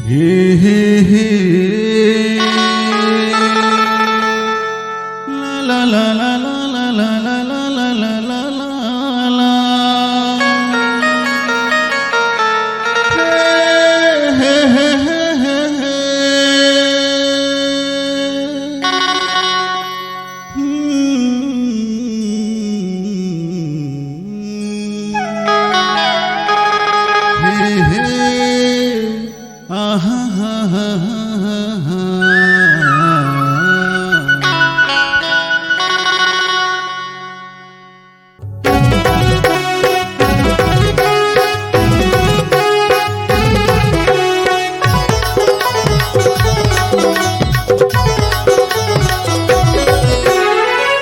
हे हे हे ला ला ला ला ला ला ला ला ला ला ला ला हे हे हे हे हे आहा हा हा हा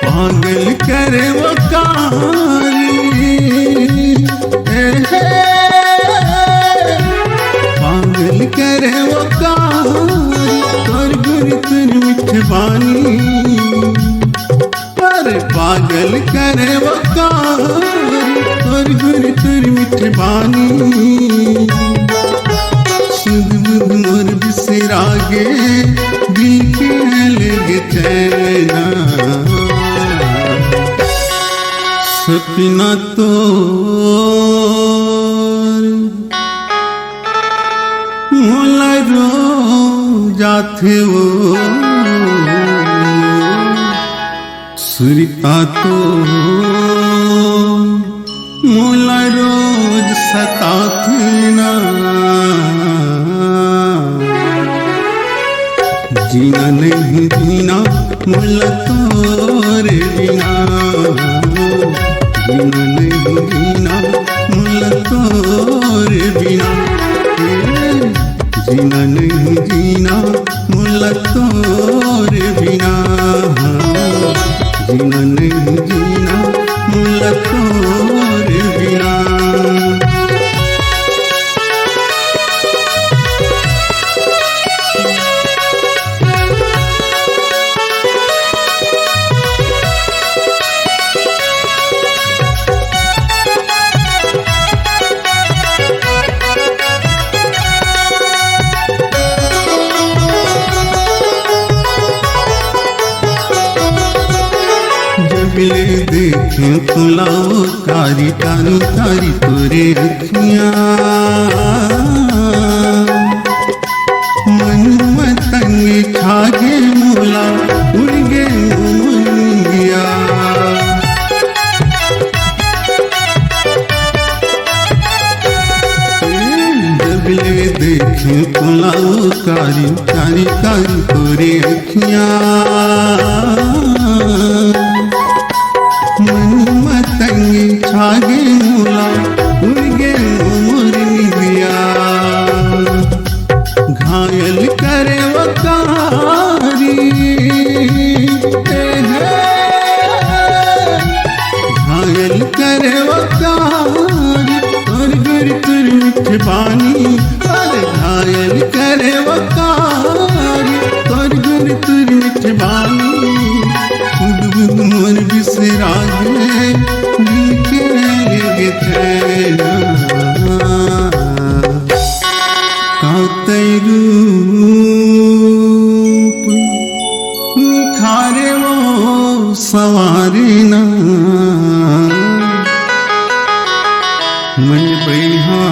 पागल करे वो कहानी पागल करे वो कहानी कर गुरी तुर मिठवानी पर पागल करे वो कहानी कर गुरी तुर मिठवानी सुध बुध मोर बिसरागे दिल के लगे चैना सपना तो मोला रो जाते वो सुरता तो मोला रोज सताते ना जीना नहीं जीना मोला तोरे बिना जीना नहीं जीना मुला तोरे बिना जीना नहीं जीना मुला तोरे बिना जीना नहीं जीना मुला तोरे बिना मिले देखे तुलाओ कारी तारी तारी तोरे अखियां मन मतंग खागे मोला उड़ गे मुनिया जब ले देखे तुलाओ कारी तारी तारी तोरे अखियां मतंगी छागे मूला उड़गे मोर निबिया घायल करे वकारी घायल करे वकारी और गुर तुर मिठवानी अरे घायल करे वकारी और गुर तुर मिठवानी मोर बिसरागे दिल के लगे चैना कातई रूप निखारे वो सवारे ना मन बैहा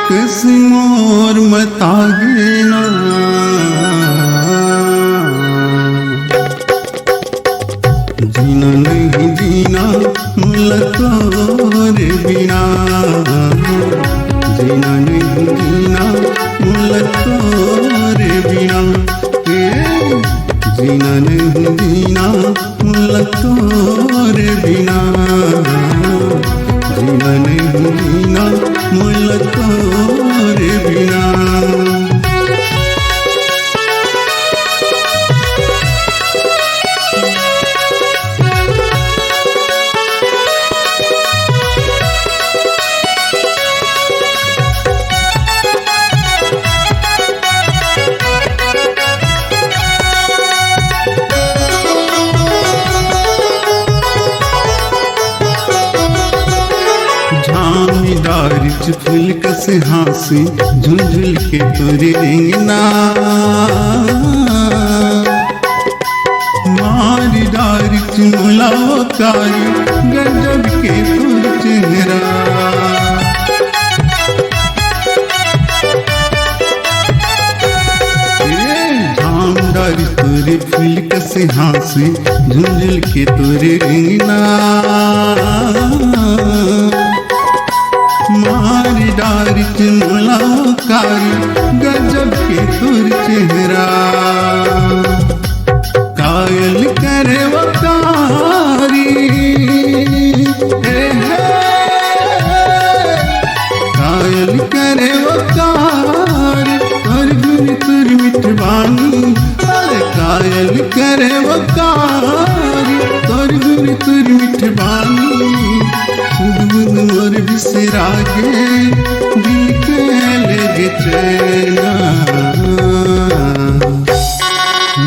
किस मोर मतागे ना जीना नहीं जीना मुला तोरे बिना जीना नहीं जीना मुला तोरे बिना जीना नहीं जीना मुला तोरे बिना जीना नहीं जीना मुला तोरे बिना आमी डारिच फूल कसे हाँसी झुंझुल के तोरे रेंगना मारी डारिच मुलाकारी गजब के तोर चेहरा डारी तोरे फूल कसे हाँसी झुंझुल के तोरे रेंगना मारी डारी मुलाकारी गजब के तोर चेहरा कायल करे वकारी कायल करे वकारी तोर गुन तोर मिठवानी कायल करे वकारी तोर गुन तोर मिठवानी खुद मोर बिसरा गे दिल के लगे चैना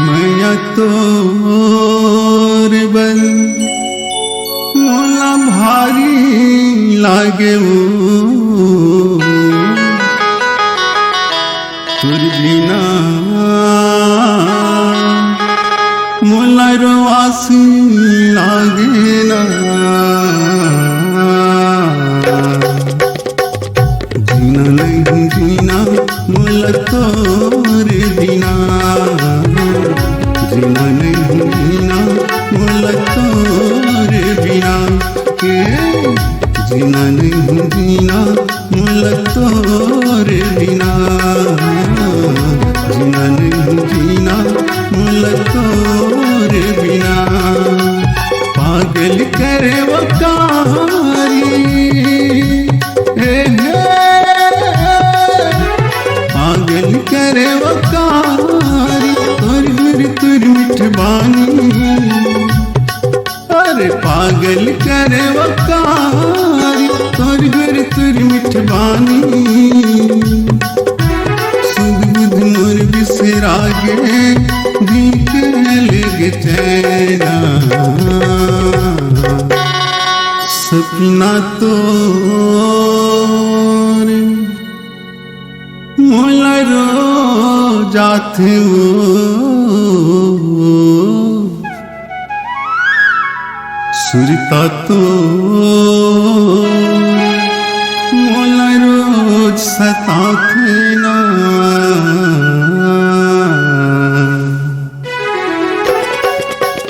मैया तोर बन मोला भारी लागे तोर बिना मोला रोआसी लागे ना जीना नहीं जीना मोला तोर बिना जीना नहीं जीना मोला तोर बिना जीना नहीं जीना मोला तोर बिना जीना नहीं जीना मोला तोर बिना पागल करे वकारी पागल करे वकारी तोर गुर तोर मिठवानी अरे पागल करे वकारी तोर गुर तोर मिठवानी सुध मोर बिसरा गे दिल के लगे चैना सपना तोर मोला रो जाते सुरता तो मोला रोज सताते ना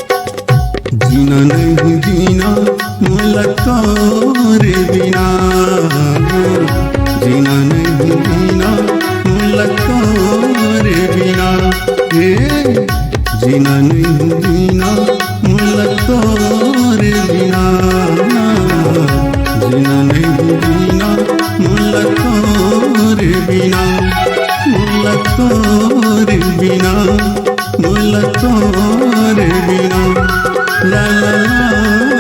जीना नहीं जीना मोला तोर बिना जीना नहीं जीना मोला तोर बिना जीना नहीं जीना मोला तोर बिना जीना नहीं जीना मोला तोर बिना मोला तोर बिना मोला तोर बिना la la la